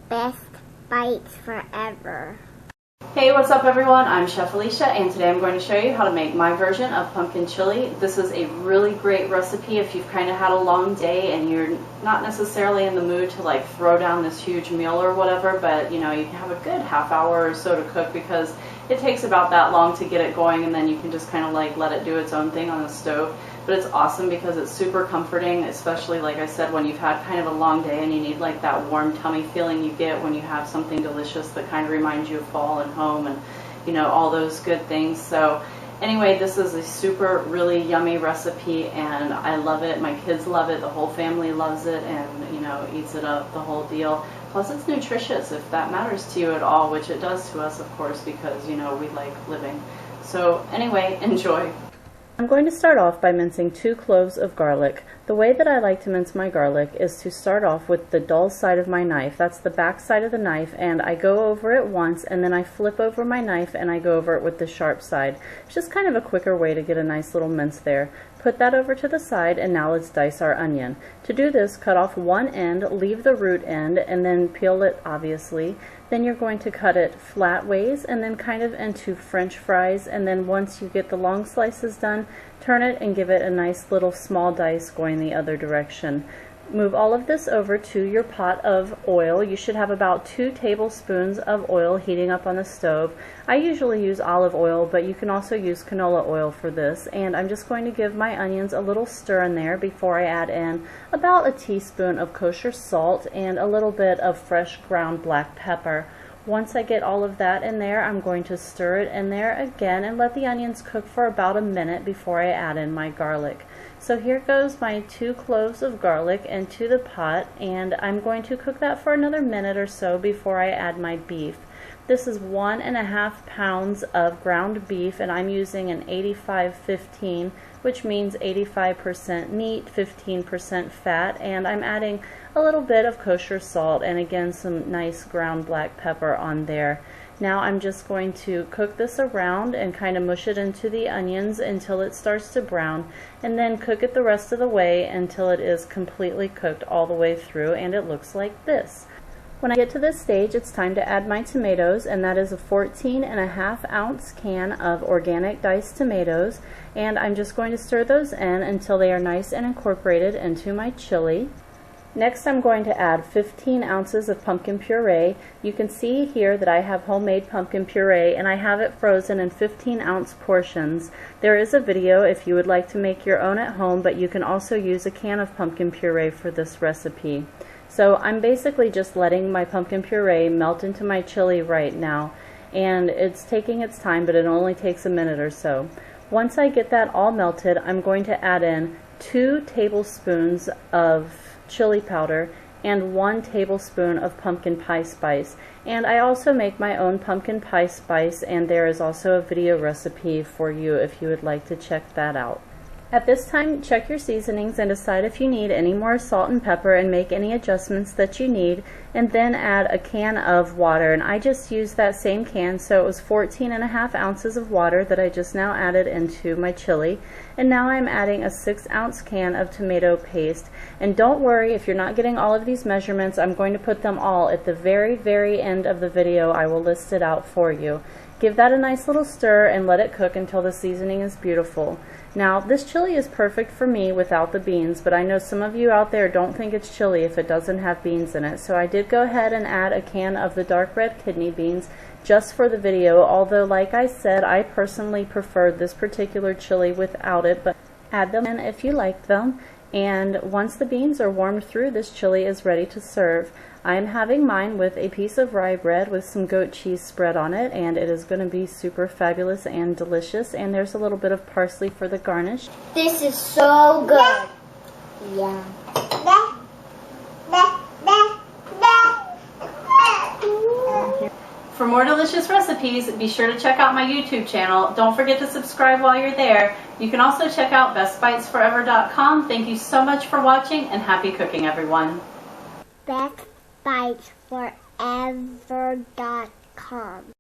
Best Bites Forever. Hey, what's up everyone? I'm Chef Alicia and today I'm going to show you how to make my version of pumpkin chili. This is a really great recipe if you've kind of had a long day and you're not necessarily in the mood to like throw down this huge meal or whatever, but you know, you can have a good half hour or so to cook because it takes about that long to get it going and then you can just kind of like let it do its own thing on the stove. But it's awesome because it's super comforting, especially like I said, when you've had kind of a long day and you need like that warm tummy feeling you get when you have something delicious that kind of reminds you of fall and home and you know, all those good things. So anyway, this is a super really yummy recipe and I love it. My kids love it, the whole family loves it, and you know, eats it up, the whole deal. Plus it's nutritious if that matters to you at all, which it does to us of course because you know, we like living. So anyway, enjoy. I'm going to start off by mincing 2 cloves of garlic. The way that I like to mince my garlic is to start off with the dull side of my knife. That's the back side of the knife, and I go over it once and then I flip over my knife and I go over it with the sharp side. It's just kind of a quicker way to get a nice little mince there. Put that over to the side and now let's dice our onion. To do this, cut off one end, leave the root end, and then peel it obviously. Then you're going to cut it flat ways and then kind of into French fries, and then once you get the long slices done, turn it and give it a nice little small dice going the other direction. Move all of this over to your pot of oil. You should have about 2 tablespoons of oil heating up on the stove. I usually use olive oil, but you can also use canola oil for this. And I'm just going to give my onions a little stir in there before I add in about a teaspoon of kosher salt and a little bit of fresh ground black pepper. Once I get all of that in there, I'm going to stir it in there again and let the onions cook for about a minute before I add in my garlic. So here goes my 2 cloves of garlic into the pot, and I'm going to cook that for another minute or so before I add my beef. This is 1.5 pounds of ground beef, and I'm using an 85-15, which means 85% meat, 15% fat, and I'm adding a little bit of kosher salt and again some nice ground black pepper on there. Now I'm just going to cook this around and kind of mush it into the onions until it starts to brown, and then cook it the rest of the way until it is completely cooked all the way through and it looks like this. When I get to this stage, it's time to add my tomatoes, and that is a 14.5 ounce can of organic diced tomatoes, and I'm just going to stir those in until they are nice and incorporated into my chili. Next, I'm going to add 15 ounces of pumpkin puree. You can see here that I have homemade pumpkin puree and I have it frozen in 15-ounce portions. There is a video if you would like to make your own at home, but you can also use a can of pumpkin puree for this recipe. So I'm basically just letting my pumpkin puree melt into my chili right now, and it's taking its time, but it only takes a minute or so. Once I get that all melted, I'm going to add in 2 tablespoons of chili powder and 1 tablespoon of pumpkin pie spice. And I also make my own pumpkin pie spice, and there is also a video recipe for you if you would like to check that out. At this time, check your seasonings and decide if you need any more salt and pepper and make any adjustments that you need, and then add a can of water. And I just used that same can, so it was 14.5 ounces of water that I just now added into my chili. And now I'm adding a 6-ounce can of tomato paste. And don't worry if you're not getting all of these measurements, I'm going to put them all at the very end of the video. I will list it out for you. Give that a nice little stir and let it cook until the seasoning is beautiful. Now, this chili is perfect for me without the beans, but I know some of you out there don't think it's chili if it doesn't have beans in it. So I did go ahead and add a can of the dark red kidney beans just for the video, although like I said, I personally preferred this particular chili without it, but add them in if you like them. And once the beans are warmed through, this chili is ready to serve. I am having mine with a piece of rye bread with some goat cheese spread on it, and it is going to be super fabulous and delicious, and there's a little bit of parsley for the garnish. This is so good. Yeah. For more delicious recipes, be sure to check out my YouTube channel. Don't forget to subscribe while you're there. You can also check out bestbitesforever.com. Thank you so much for watching, and happy cooking, everyone. bestbitesforever.com